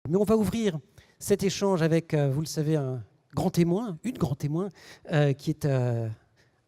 Mais on va ouvrir cet échange avec, vous le savez, une grande témoin, qui est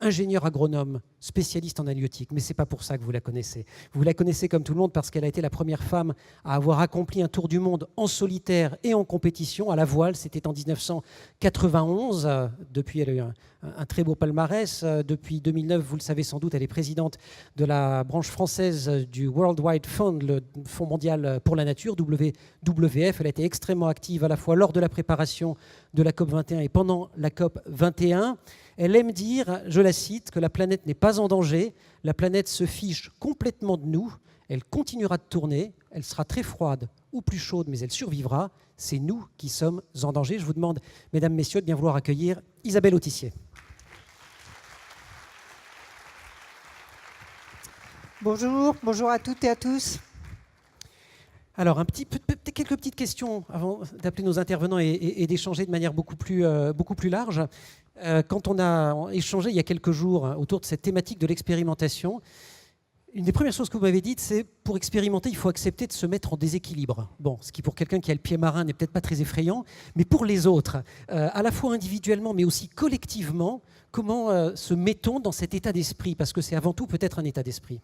ingénieure agronome, spécialiste en halieutique. Mais ce n'est pas pour ça que vous la connaissez. Vous la connaissez comme tout le monde parce qu'elle a été la première femme à avoir accompli un tour du monde en solitaire et en compétition à la voile. C'était en 1991. Depuis, elle a eu un très beau palmarès. Depuis 2009, vous le savez sans doute, elle est présidente de la branche française du World Wide Fund, le Fonds mondial pour la nature, WWF. Elle a été extrêmement active à la fois lors de la préparation de la COP 21 et pendant la COP 21. Elle aime dire, je la cite, que la planète n'est pas en danger, la planète se fiche complètement de nous, elle continuera de tourner, elle sera très froide ou plus chaude, mais elle survivra, c'est nous qui sommes en danger. Je vous demande, mesdames, messieurs, de bien vouloir accueillir Isabelle Autissier. Bonjour, bonjour à toutes et à tous. Alors, quelques petites questions avant d'appeler nos intervenants et d'échanger de manière beaucoup plus large. Quand on a échangé il y a quelques jours autour de cette thématique de l'expérimentation, une des premières choses que vous m'avez dites, c'est pour expérimenter, il faut accepter de se mettre en déséquilibre. Bon, ce qui pour quelqu'un qui a le pied marin n'est peut-être pas très effrayant, mais pour les autres, à la fois individuellement mais aussi collectivement, comment se met-on dans cet état d'esprit? Parce que c'est avant tout peut-être un état d'esprit.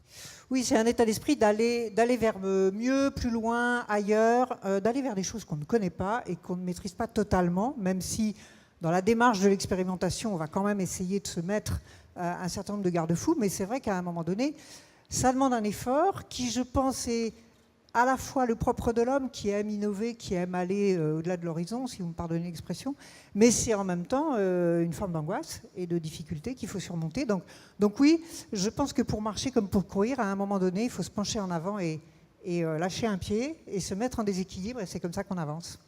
Oui, c'est un état d'esprit d'aller vers mieux, plus loin, ailleurs, d'aller vers des choses qu'on ne connaît pas et qu'on ne maîtrise pas totalement, même si dans la démarche de l'expérimentation, on va quand même essayer de se mettre un certain nombre de garde-fous, mais c'est vrai qu'à un moment donné, ça demande un effort qui, je pense, est à la fois le propre de l'homme qui aime innover, qui aime aller au-delà de l'horizon, si vous me pardonnez l'expression, mais c'est en même temps une forme d'angoisse et de difficulté qu'il faut surmonter. Donc oui, je pense que pour marcher comme pour courir, à un moment donné, il faut se pencher en avant et lâcher un pied et se mettre en déséquilibre, et c'est comme ça qu'on avance.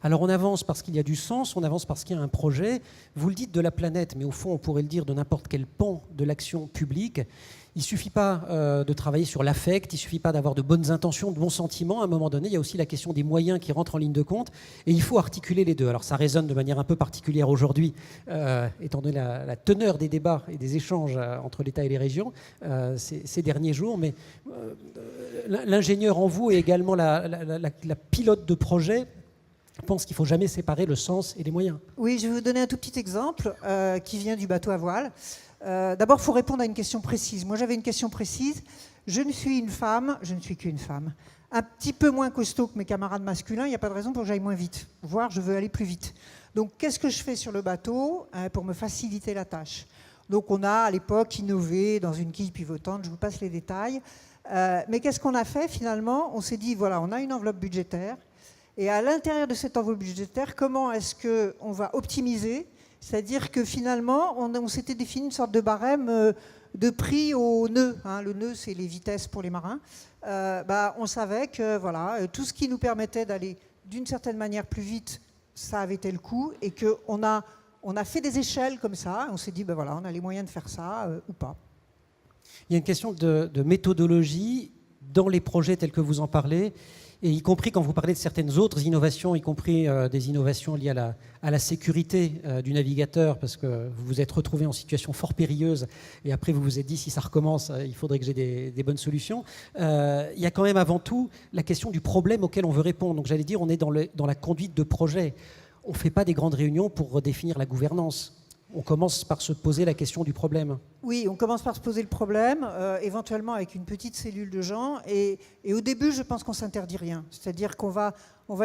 Alors on avance parce qu'il y a du sens, on avance parce qu'il y a un projet. Vous le dites de la planète, mais au fond on pourrait le dire de n'importe quel pan de l'action publique. Il ne suffit pas de travailler sur l'affect, il ne suffit pas d'avoir de bonnes intentions, de bons sentiments. À un moment donné, il y a aussi la question des moyens qui rentrent en ligne de compte et il faut articuler les deux. Alors ça résonne de manière un peu particulière aujourd'hui, étant donné la teneur des débats et des échanges entre l'État et les régions ces derniers jours. Mais l'ingénieur en vous et également la pilote de projet pense qu'il ne faut jamais séparer le sens et les moyens. Oui, je vais vous donner un tout petit exemple qui vient du bateau à voile. D'abord, il faut répondre à une question précise. Moi, j'avais une question précise. Je ne suis qu'une femme. Un petit peu moins costaud que mes camarades masculins, il n'y a pas de raison pour que j'aille moins vite. Voire, je veux aller plus vite. Donc, qu'est-ce que je fais sur le bateau pour me faciliter la tâche? Donc, on a à l'époque innové dans une quille pivotante, je vous passe les détails. Mais qu'est-ce qu'on a fait finalement? On s'est dit, voilà, on a une enveloppe budgétaire. Et à l'intérieur de cette enveloppe budgétaire, comment est-ce qu'on va optimiser? C'est-à-dire que finalement, on s'était défini une sorte de barème de prix au nœud. Le nœud, c'est les vitesses pour les marins. On savait que voilà, tout ce qui nous permettait d'aller d'une certaine manière plus vite, ça avait tel coût. Et qu'on a fait des échelles comme ça. On s'est dit, voilà, on a les moyens de faire ça ou pas. Il y a une question de méthodologie dans les projets tels que vous en parlez. Et y compris quand vous parlez de certaines autres innovations, y compris des innovations liées à la sécurité du navigateur, parce que vous vous êtes retrouvé en situation fort périlleuse, et après vous vous êtes dit, si ça recommence, il faudrait que j'ai des bonnes solutions. Il y a quand même avant tout la question du problème auquel on veut répondre. Donc j'allais dire, on est dans la conduite de projet. On ne fait pas des grandes réunions pour redéfinir la gouvernance. On commence par se poser la question du problème. Oui, on commence par se poser le problème, éventuellement avec une petite cellule de gens. Et au début, je pense qu'on ne s'interdit rien. C'est-à-dire qu'on va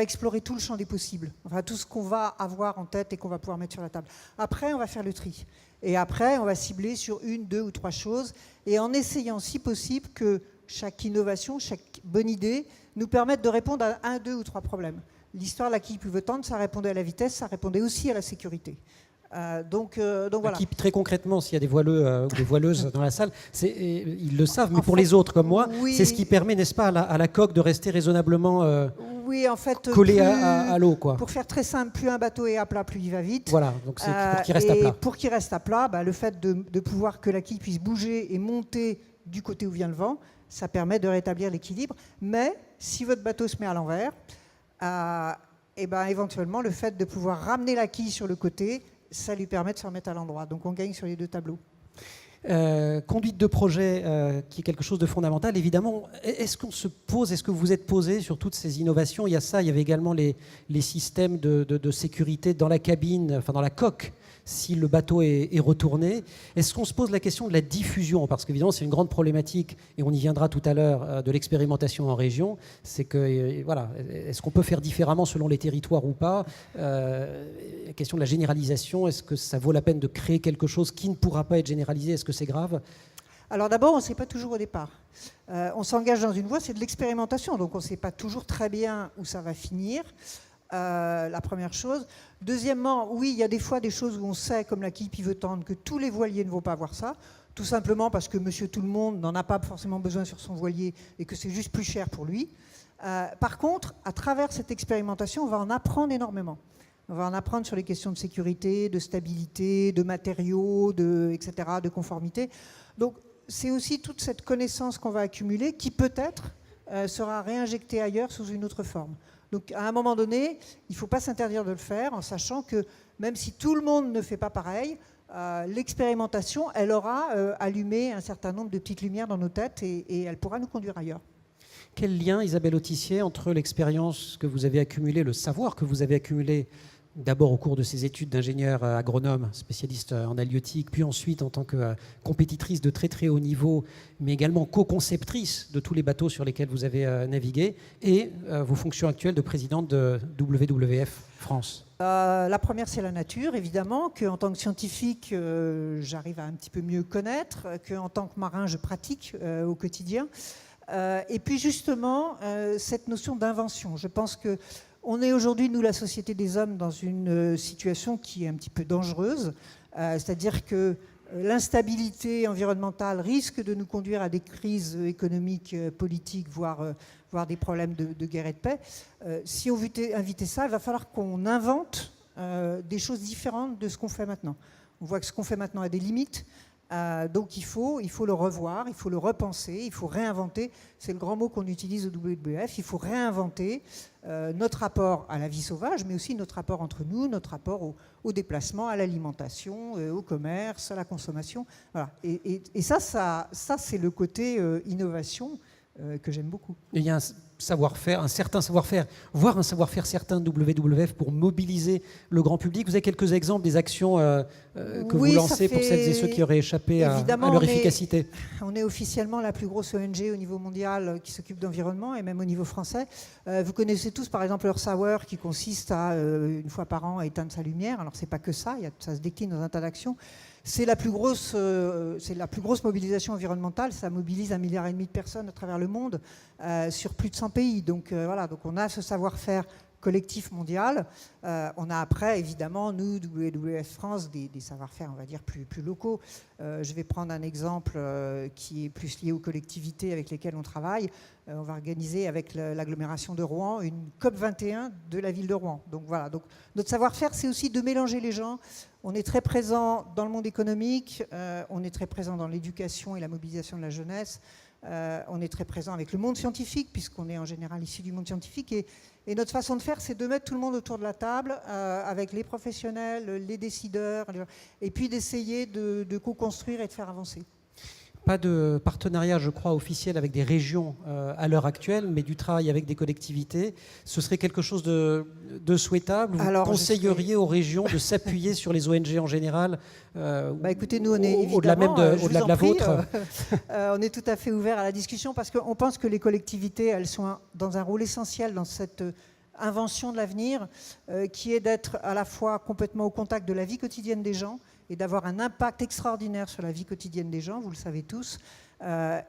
explorer tout le champ des possibles. Enfin, tout ce qu'on va avoir en tête et qu'on va pouvoir mettre sur la table. Après, on va faire le tri. Et après, on va cibler sur 1, 2 ou 3 choses. Et en essayant, si possible, que chaque innovation, chaque bonne idée nous permette de répondre à 1, 2 ou 3 problèmes. L'histoire de la quille pivotante, ça répondait à la vitesse, ça répondait aussi à la sécurité. Donc voilà. Très concrètement, s'il y a des voileux ou des voileuses dans la salle, ils le savent, mais pour les autres comme moi, oui, c'est ce qui permet, n'est-ce pas, à la coque de rester raisonnablement oui, en fait, collé à l'eau, quoi. Pour faire très simple, plus un bateau est à plat, plus il va vite. Voilà, donc c'est pour qu'il reste à plat. Pour qu'il reste à plat, le fait de pouvoir que la quille puisse bouger et monter du côté où vient le vent, ça permet de rétablir l'équilibre. Mais si votre bateau se met à l'envers, éventuellement, le fait de pouvoir ramener la quille sur le côté, ça lui permet de se remettre à l'endroit. Donc on gagne sur les deux tableaux. Conduite de projet, qui est quelque chose de fondamental. Évidemment, est-ce qu'on se pose, est-ce que vous êtes posé sur toutes ces innovations? Il y a ça, il y avait également les systèmes de sécurité dans la cabine, enfin dans la coque, si le bateau est retourné. Est-ce qu'on se pose la question de la diffusion? Parce qu'évidemment, c'est une grande problématique, et on y viendra tout à l'heure, de l'expérimentation en région. C'est que, voilà, est-ce qu'on peut faire différemment selon les territoires ou pas? La question de la généralisation, est-ce que ça vaut la peine de créer quelque chose qui ne pourra pas être généralisé? Est-ce que c'est grave? Alors d'abord, on ne sait pas toujours au départ. On s'engage dans une voie, c'est de l'expérimentation, donc on ne sait pas toujours très bien où ça va finir. La première chose. Deuxièmement, oui, il y a des fois des choses où on sait, comme la quille pivotante, que tous les voiliers ne vont pas avoir ça, tout simplement parce que monsieur tout le monde n'en a pas forcément besoin sur son voilier et que c'est juste plus cher pour lui. Par contre, à travers cette expérimentation, on va en apprendre énormément. On va en apprendre sur les questions de sécurité, de stabilité, de matériaux, etc., de conformité. Donc, c'est aussi toute cette connaissance qu'on va accumuler qui peut-être sera réinjectée ailleurs sous une autre forme. Donc, à un moment donné, il ne faut pas s'interdire de le faire en sachant que même si tout le monde ne fait pas pareil, l'expérimentation, elle aura allumé un certain nombre de petites lumières dans nos têtes et elle pourra nous conduire ailleurs. Quel lien, Isabelle Autissier, entre l'expérience que vous avez accumulée, le savoir que vous avez accumulé d'abord au cours de ces études d'ingénieur agronome, spécialiste en halieutique, puis ensuite en tant que compétitrice de très très haut niveau, mais également co-conceptrice de tous les bateaux sur lesquels vous avez navigué, et vos fonctions actuelles de présidente de WWF France? La première, c'est la nature, évidemment, qu'en tant que scientifique, j'arrive à un petit peu mieux connaître, qu'en tant que marin, je pratique au quotidien. Et puis justement, cette notion d'invention. Je pense que on est aujourd'hui, nous, la société des hommes, dans une situation qui est un petit peu dangereuse, c'est-à-dire que l'instabilité environnementale risque de nous conduire à des crises économiques, politiques, voire des problèmes de guerre et de paix. Si on veut éviter ça, il va falloir qu'on invente des choses différentes de ce qu'on fait maintenant. On voit que ce qu'on fait maintenant a des limites. Donc il faut le revoir, il faut le repenser, il faut réinventer. C'est le grand mot qu'on utilise au WWF. Il faut réinventer notre rapport à la vie sauvage, mais aussi notre rapport entre nous, notre rapport au déplacement, à l'alimentation, au commerce, à la consommation. Voilà. Et ça c'est le côté innovation que j'aime beaucoup. Il y a un certain savoir-faire, voire un savoir-faire certain de WWF pour mobiliser le grand public. Vous avez quelques exemples des actions que vous lancez pour celles et ceux qui auraient échappé à leur efficacité? On est officiellement la plus grosse ONG au niveau mondial qui s'occupe d'environnement et même au niveau français. Vous connaissez tous par exemple Earth Hour qui consiste à, une fois par an, à éteindre sa lumière. Alors c'est pas que ça, ça se décline dans un tas d'actions. C'est la plus grosse mobilisation environnementale. Ça mobilise 1,5 milliard de personnes à travers le monde, sur plus de 100 pays. Donc voilà, donc on a ce savoir-faire collectif mondial. On a après, évidemment, nous, WWF France, des savoir-faire, on va dire, plus locaux. Je vais prendre un exemple qui est plus lié aux collectivités avec lesquelles on travaille. On va organiser avec l'agglomération de Rouen une COP21 de la ville de Rouen. Donc voilà, donc notre savoir-faire, c'est aussi de mélanger les gens. On est très présent dans le monde économique, on est très présent dans l'éducation et la mobilisation de la jeunesse. On est très présent avec le monde scientifique, puisqu'on est en général issu du monde scientifique. Et notre façon de faire, c'est de mettre tout le monde autour de la table, avec les professionnels, les décideurs, et puis d'essayer de co-construire et de faire avancer. Pas de partenariat, je crois, officiel avec des régions à l'heure actuelle, mais du travail avec des collectivités. Ce serait quelque chose de souhaitable? Vous conseilleriez aux régions de s'appuyer sur les ONG en général, écoutez, nous, on est au-delà même de la vôtre? On est tout à fait ouvert à la discussion parce qu'on pense que les collectivités, elles sont dans un rôle essentiel dans cette invention de l'avenir, qui est d'être à la fois complètement au contact de la vie quotidienne des gens et d'avoir un impact extraordinaire sur la vie quotidienne des gens, vous le savez tous,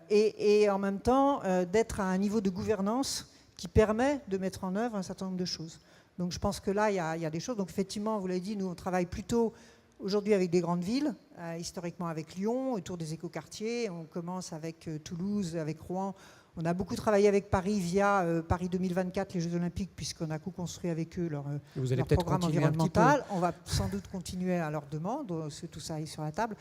et en même temps d'être à un niveau de gouvernance qui permet de mettre en œuvre un certain nombre de choses. Donc je pense que là, il y a des choses. Donc effectivement, vous l'avez dit, nous, on travaille plutôt aujourd'hui avec des grandes villes, historiquement avec Lyon, autour des écoquartiers. On commence avec Toulouse, avec Rouen. On a beaucoup travaillé avec Paris via Paris 2024, les Jeux Olympiques, puisqu'on a co-construit avec eux leur programme environnemental. On va sans doute continuer à leur demande, tout ça est sur la table.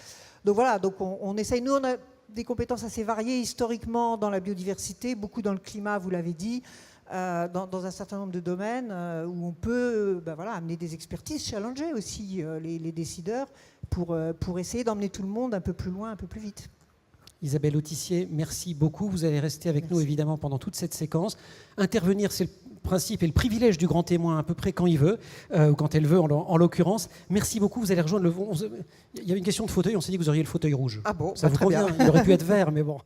Donc voilà, donc on essaye. Nous, on a des compétences assez variées historiquement dans la biodiversité, beaucoup dans le climat, vous l'avez dit, dans un certain nombre de domaines où on peut amener des expertises, challenger aussi les décideurs, pour essayer d'emmener tout le monde un peu plus loin, un peu plus vite. Isabelle Autissier, merci beaucoup. Vous allez rester avec nous évidemment pendant toute cette séquence. Intervenir, c'est le principe et le privilège du grand témoin à peu près quand il veut, ou quand elle veut en l'occurrence. Merci beaucoup. Vous allez rejoindre il y avait une question de fauteuil, on s'est dit que vous auriez le fauteuil rouge. Ah bon, ça vous très convient. bien. Il aurait pu être vert, mais bon.